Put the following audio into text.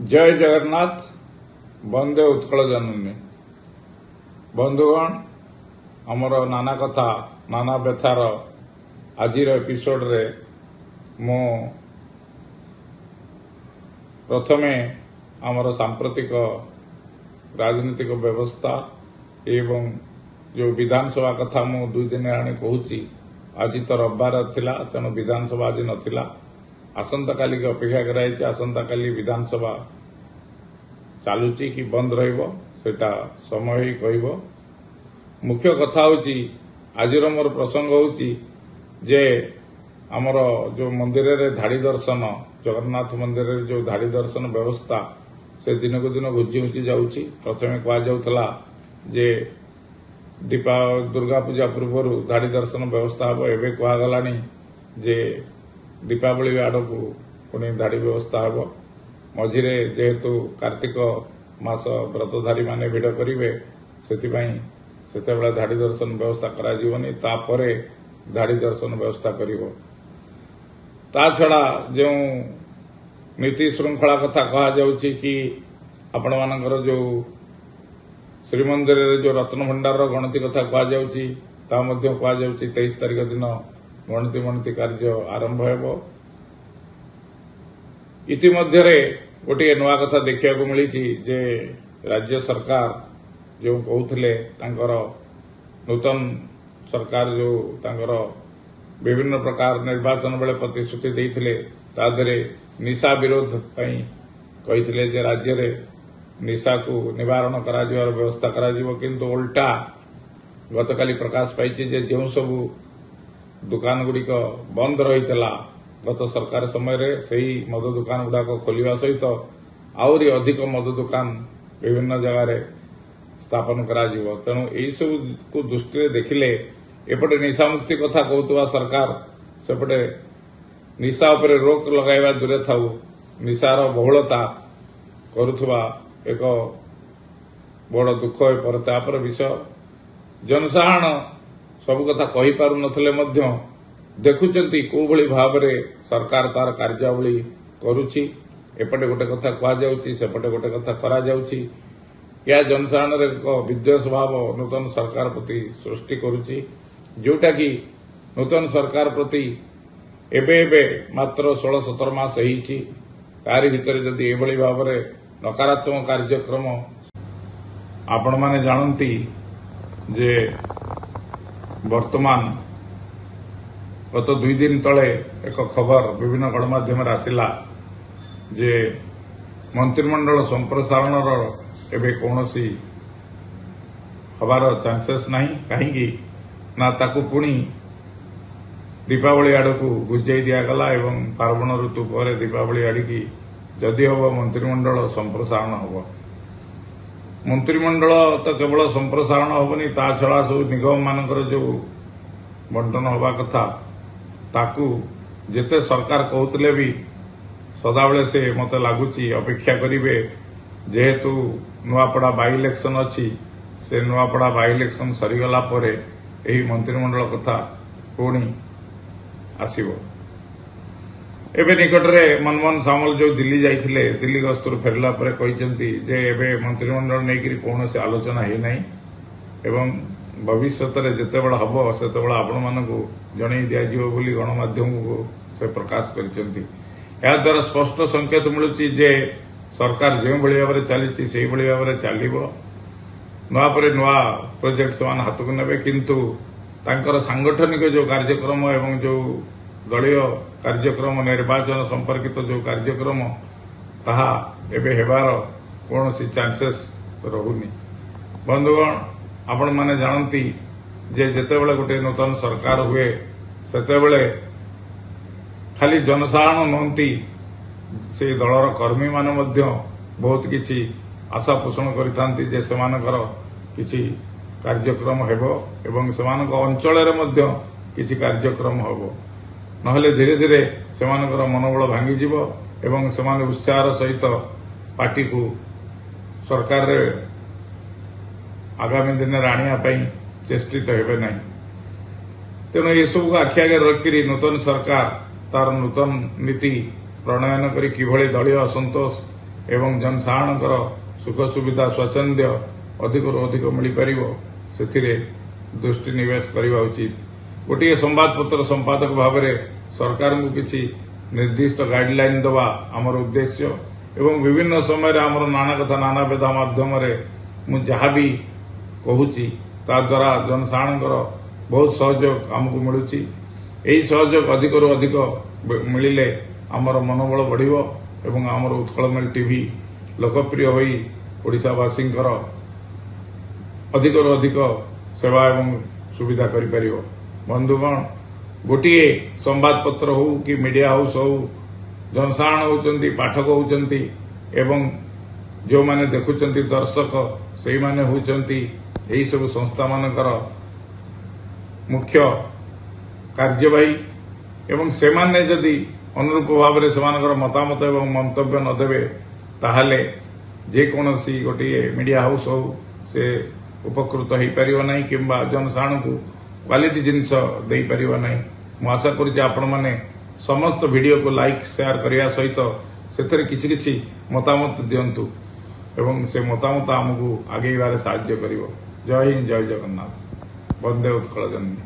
जय जगन्नाथ वंदे उत्कल जननी बंधुगण आमर नाना कथा नाना व्यथार आजिर एपिसोड रे मु प्रथमे आमर सांप्रतिक राजनीतिक व्यवस्था एवं जो विधानसभा कथा मु 2 दिन आनी कहूची। आज तो रविवार थिला तेणु विधानसभा आज नथिला। आसंता काली की अपेक्षा कराई। आसंता काली विधानसभा चालुची कि बंद रहिबो सेटा समय ही कहबो। मुख्य कथा होची आजिर मोर प्रसंग होची जे आमर जो मंदिर रे धाड़ी दर्शन जगन्नाथ मंदिर रे जो धाड़ी दर्शन व्यवस्था से दिन को दिन घुची घुची जाउची। प्रथमे कहा जाउथला जे दुर्गा पूजा पूर्व धाड़ी दर्शन व्यवस्था हम एवं कहगलानी जे दीपावली आड़क पुणी धाड़ी व्यवस्था हम। मझिरे जेहेतु कार्तिक मास व्रतधारी माने भिड़ करेंगे से धाड़ी दर्शन व्यवस्था कराजीवनी तापरे धाड़ी दर्शन व्यवस्था करिवो। ता छड़ा जो नीति श्रृंखला कथा कहा जाउची कि आपण मानकर जो श्रीमंदिर जो रत्न भंडार गणति कथा कहा जाउची ता मध्य कहा जाउची 23 तारिख दिन गणति कार्य आरंभ हेबो। इतिमध्यरे गोटे नुआ कथा देखा मिली जे राज्य सरकार जो कहते नूतन सरकार जो तांकर विभिन्न प्रकार निर्वाचन बेले प्रतिश्रुति देते तादरे निशा विरोध कही जे राज्य रे निशा को निवारण करा व्यवस्था करा किंतु उल्टा गतकाली प्रकाश पाई जे जो सबू दुकान गुड़िक बंद रही गत सरकार समय रे सही मद दुकान गुड़ाक खोलिया सहित आहरी अधिक मद दुकान विभिन्न जगार स्थापन करा तेणु यही सब को दृष्टि देखिले एपटे निशा मुक्ति कथा कहतुवा सरकार सेपटे निशा उपरे रोक लगाइबा दूरे थाउ निशार बहुलता करुथुवा एक बड़ दुख पर तापर विषय जनसाधारण सब कथा कहि पारु नथले मध्य देखुचंती को भली भाव रे सरकार तार कार्यावली करुछि। एपटे गोटे कथा कहा जाउछि सेपटे गोटे कथा करा जाउछि। या जनसाधारण एक विद्वेष भाव नूतन सरकार प्रति सृष्टि करुछि जोटा कि नूतन सरकार प्रति एबे मात्र 16-17 मास होईछि। तारि भितर जदि एभली भाव रे नकारात्मक कार्यक्रम आपण माने जानती जे वर्तमान गत 2 दिन तले एक खबर विभिन्न गणमाध्यम आसिला जे मंत्रिमंडल संप्रसारण एबे कौनसी हबार चांसेस नहीं कहीं ना ताकू पुणी दीपावली आड़कू गुजई दिगला एवं पार्वण ऋतु पर दीपावली आड़िकी जदि हम मंत्रिमंडल संप्रसारण हम। मंत्रिमंडल तो केवल संप्रसारण हेनी ता छड़ा सब निगम मानकर जो बंटन हवा कथा ताकू जेते सरकार कहते भी सदाबले से मते लगुच अपेक्षा करेंगे जेहेतु नुआपड़ा बाई इलेक्शन अच्छी से नुआपड़ा बाई इलेक्शन सरीगला परे एही मंत्रिमंडल कथा पुणी आसीबो। एबे निकटरे मनमोहन सामल जो दिल्ली जाइथिले दिल्ली गस्तुर फेरला परे कहिसंती जे एबे मंत्रिमंडल नेकिरी कोनोसे आलोचना हे नाही एवं भविष्य जितेबेला हम से आपण मानक जन दिज्व बोली गणमाध्यम को से प्रकाश करिसंती। या द्वारा स्पष्ट संकेत मिलुची जे सरकार जो भाव में चली से भाव में चलो नुआ पर नुआ प्रोजेक्ट से हाथ को नेबे किंतु तांकर सांगठनिक जो कार्यक्रम एवं जो दलीय कार्यक्रम निर्वाचन संपर्कित जो कार्यक्रम ताहा एबे हेबार कौनसी चांसेस रहुनी। बंधुगण आपण माने जानती जे जेतेबेले गोटे नूतन सरकार हुए सेतेबेले खाली जनसाधारण नहंती से दलर कर्मी माने मध्य बहुत किछि आशा पोषण करिथांती जे सेमानकर किछि कार्यक्रम हेबो एवं सेमानक अंचल रे मध्य किछि कार्यक्रम हेबो नहले धीरे धीरे सेमानकर मनोबल भांगी जिवो एवं सेमाने उत्साहर सहित पार्टी को सरकार रे आगामी दिन रे आनिया पई चेष्टित हेबे नहीं। तेणु ये सब को आखि आगे रखिरी नूतन सरकार तार नूतन नीति प्रणयन करी किभଳି दलीय असंतोष एवं जनसाधारणकर सुख सुविधा स्वाच्छंद्य अधिकरू अधिक मिल पार से दृष्टि निवेश करने उचित। गोटे संवादपत्र संपादक भाव में सरकार को किसी निर्दिष्ट गाइडलाइन दवा आमर उद्देश्य एवं विभिन्न समय आमर नाना कथा नाना बेधा माध्यम जहाँ भी कहूँ ता द्वारा जनसाधारणकर बहुत सहयोग आमको मिलूँ। यही सहयोग अधिकरू अधिक मिले आमर मनोबल बढ़िबो एवं आमर उत्कलमेल टीवी लोकप्रिय होई ओडिशावासी अधिकरू अधिक सेवा एवं सुविधा करि परिबो। बंधुगण गोटे संवादपत्र हो कि मीडिया हाउस हो जनसाधारण होउचंती पाठक होउचंती एवं जो माने देखुचंती दर्शक सेही माने होउचंती एही सब संस्था मानकर मुख्य कार्यवाही एवं से माने जदि अनुरूप भाव में सेमानकर मतामत एवं मंतव्य न देवे ताहले जेकोसी गोटे मीडिया हाउस हो से उपकृत हो पार ना कि जनसाधारण को क्वालिटी जिनस दे पार ना। मु आशा करुच्ची आपण मैंने समस्त वीडियो को लाइक शेयर करने सहित से किसी मतामत दिंतु एवं से मतामत आमको आगेबार साहाय्य करिवो। जय हिंद जय जगन्नाथ। वंदे उत्कल जननी।